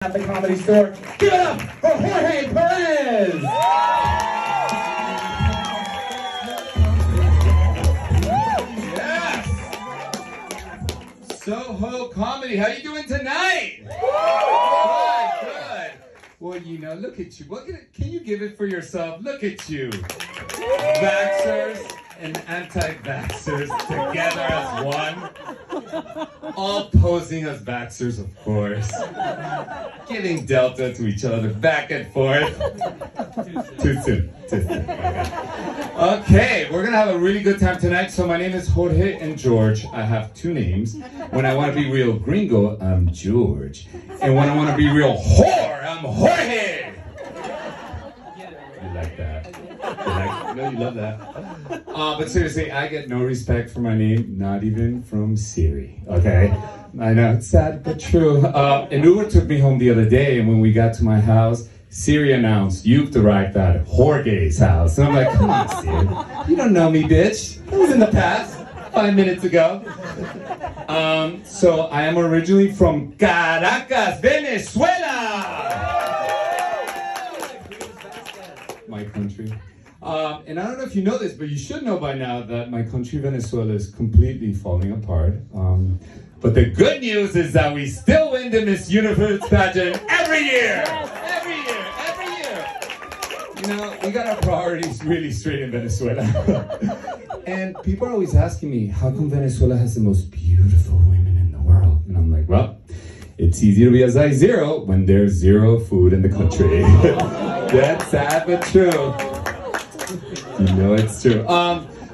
At the Comedy Store. Give it up for Jorge Perez! Yes! Soho Comedy, how you doing tonight? Good. Well, you know, look at you. Can you give it for yourself? Look at you. Vaxxers and anti-vaxxers together as one. All posing as vaxxers, of course. Giving Delta to each other back and forth. Too soon. Okay, we're gonna have a really good time tonight. So my name is Jorge and George. I have two names. When I want to be real gringo, I'm George. And when I want to be real whore, I'm Jorge. You like that? You love that. But seriously, I get no respect for my name, not even from Siri, okay? I know, it's sad, but true. An Uber took me home the other day, and when we got to my house, Siri announced, "You've arrived at Jorge's house." And I'm like, come on, Siri. You don't know me, bitch. It was in the past, 5 minutes ago. So I am originally from Caracas, Venezuela. My country. And I don't know if you know this, but you should know by now that my country, Venezuela, is completely falling apart. But the good news is that we still win the Miss Universe pageant every year! Every year! You know, we got our priorities really straight in Venezuela. And people are always asking me, how come Venezuela has the most beautiful women in the world? And I'm like, well, it's easy to be a size zero when there's zero food in the country. That's sad but true. You know it's true.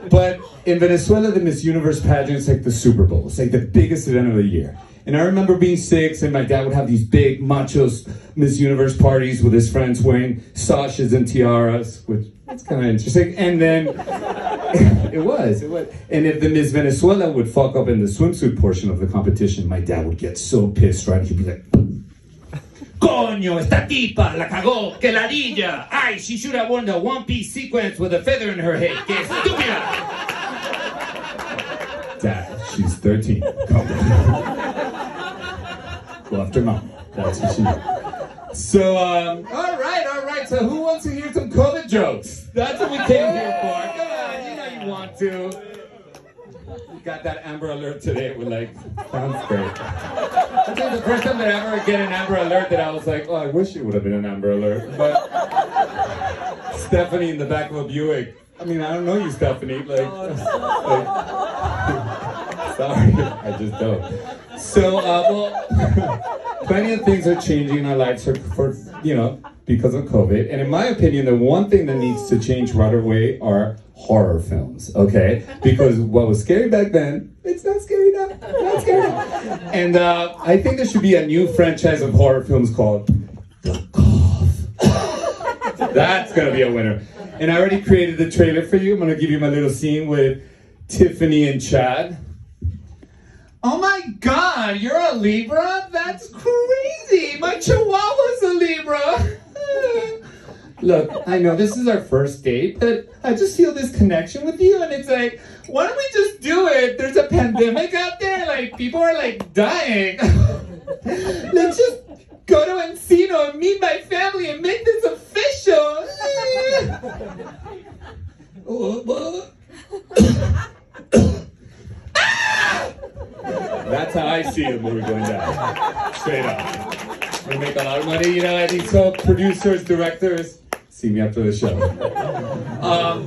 But in Venezuela, the Miss Universe pageant is like the Super Bowl. It's like the biggest event of the year. And I remember being 6 and my dad would have these big machos Miss Universe parties with his friends wearing sashes and tiaras, which that's kind of interesting. And then it was. And if the Miss Venezuela would fuck up in the swimsuit portion of the competition, my dad would get so pissed, right? He'd be like, "Coño, esta tipa la cagó, que ladilla. Ay, she should have worn the one-piece sequence with a feather in her head. Que estúpida." Dad, she's 13. Go after mom. That's what she did. So, all right. So who wants to hear some COVID jokes? That's what we came here for. Come on, you know you want to. We got that Amber Alert today. We're like, sounds great. I think the first time that I ever get an Amber Alert that I was like, oh, I wish it would have been an Amber Alert. But Stephanie in the back of a Buick. I mean, I don't know you, Stephanie. Sorry, I just don't. So, well, plenty of things are changing in our lives for because of COVID. And in my opinion, the one thing that needs to change right away are horror films, okay? Because what was scary back then, it's not scary now. Not scary now. And I think there should be a new franchise of horror films called The Cough. That's gonna be a winner. And I already created the trailer for you. I'm gonna give you my little scene with Tiffany and Chad. Oh my God, you're a Libra? That's crazy. My Chihuahua's a Libra. Look, I know this is our first date, but I just feel this connection with you, and it's like, why don't we just do it? There's a pandemic out there, like, people are, like, dying. Let's just go to Encino and meet my family and make this official. That's how I see the movie going down. Straight up. We make a lot of money, and these producers, directors, see me after the show.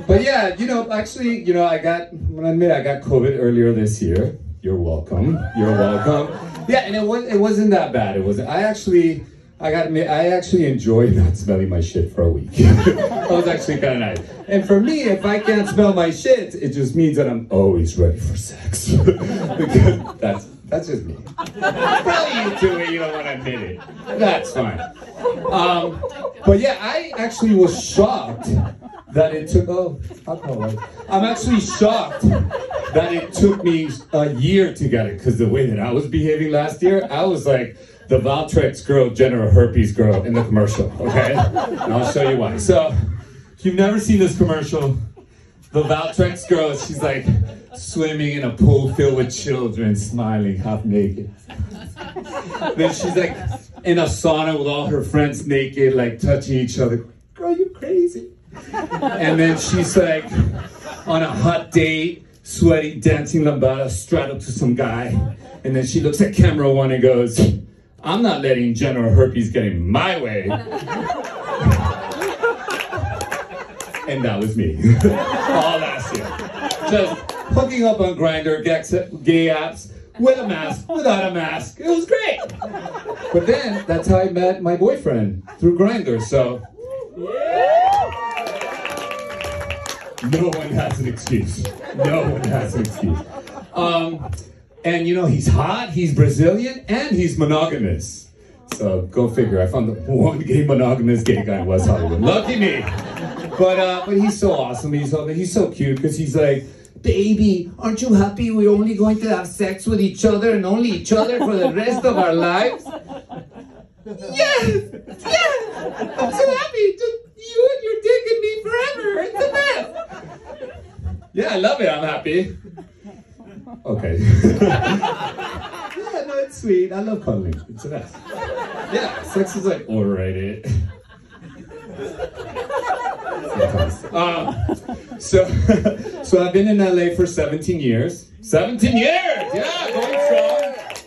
But yeah, actually, I got COVID earlier this year. You're welcome. Yeah, and it wasn't that bad. I actually enjoyed not smelling my shit for a week. That was actually kind of nice. And for me, if I can't smell my shit, it just means that I'm always ready for sex. Because that's just me. Probably you too, and you don't want to admit it. That's fine. But yeah, I actually was shocked that it took, I'm actually shocked that it took me a year to get it, because the way that I was behaving last year, I was like the Valtrex girl, genital herpes girl in the commercial, okay? And I'll show you why. So, if you've never seen this commercial, the Valtrex girl, she's like swimming in a pool filled with children, smiling, half naked. Then she's like, in a sauna with all her friends naked, like touching each other. Girl, you crazy. And then she's like on a hot date, sweaty, dancing lambada, straddled to some guy. And then she looks at camera one and goes, I'm not letting genital herpes get in my way. And that was me. All last year. Just hooking up on Grindr, gay apps, with a mask, without a mask. It was great. But then, that's how I met my boyfriend, through Grindr, so. No one has an excuse. No one has an excuse. And you know, he's hot, he's Brazilian, and he's monogamous. So go figure, I found the one gay monogamous gay guy in West Hollywood. Lucky me. But he's so awesome, he's so cute, because he's like, baby, aren't you happy we're only going to have sex with each other and only each other for the rest of our lives? Yes! Yes! I'm so happy! Just you and your dick and me forever! It's the best! Yeah, I love it, I'm happy. Okay. Yeah, no, it's sweet. I love cuddling. It's the best. Yeah, sex is like overrated. So I've been in LA for 17 years. 17 years! Yeah, going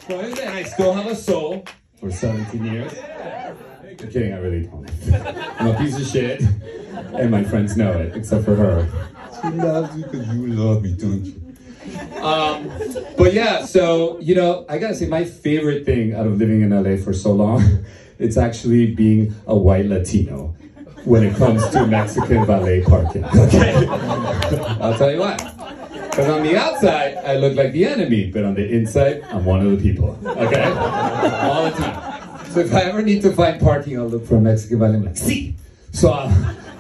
strong. And I still have a soul for 17 years. I'm kidding, I really don't. I'm a piece of shit. And my friends know it, except for her. She loves you because you love me, don't you? But yeah, so, you know, I gotta say my favorite thing out of living in LA for so long, it's actually being a white Latino when it comes to Mexican valet parking, okay? I'll tell you why. Because on the outside, I look like the enemy, but on the inside, I'm one of the people, okay? All the time. So if I ever need to find parking, I'll look for a Mexican valet, I'm like, see! So I'll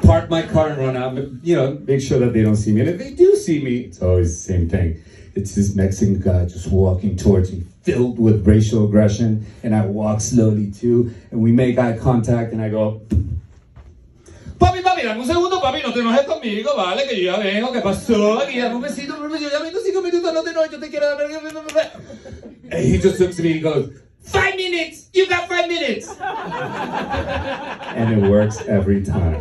park my car and run out, you know, make sure that they don't see me. And if they do see me, it's always the same thing. It's this Mexican guy just walking towards me, filled with racial aggression, and I walk slowly too, and we make eye contact, and I go, papi, dame un segundo, papi, no te enojes conmigo, vale, que yo ya vengo, ¿qué pasó? Aquí, dame un besito, yo ya vengo 5 minutos, no te enojes, yo te quiero dar. And he just looks at me and goes, 5 minutes! You got 5 minutes! And it works every time.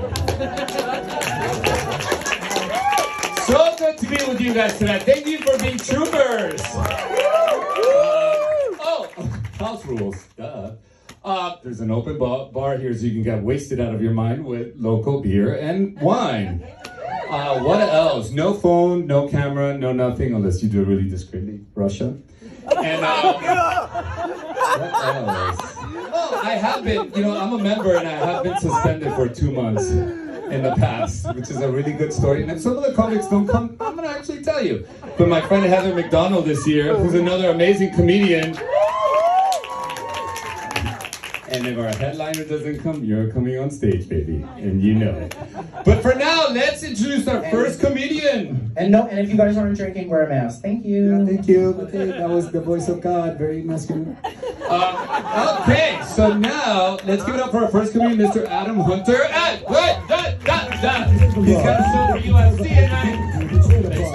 So good to be with you guys tonight. Thank you for being troopers. House rules. Duh. There's an open bar here so you can get wasted out of your mind with local beer and wine. What else? No phone, no camera, no nothing, unless you do it really discreetly. Russia. And what else? Oh, I have been, you know, I'm a member and I have been suspended for 2 months in the past, which is a really good story. And if some of the comics don't come, I'm gonna actually tell you. But my friend Heather McDonald this year, who's another amazing comedian. And if our headliner doesn't come, you're coming on stage, baby. And you know it. But for now, let's introduce our first comedian. And if you guys aren't drinking, wear a mask. Thank you. Yeah, thank you. Okay, that was the voice of God, very masculine. Okay, so now, let's give it up for our first comedian, Mr. Adam Hunter. He's got a show for USC tonight. Let's do this.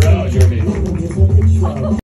Bro, you're amazing.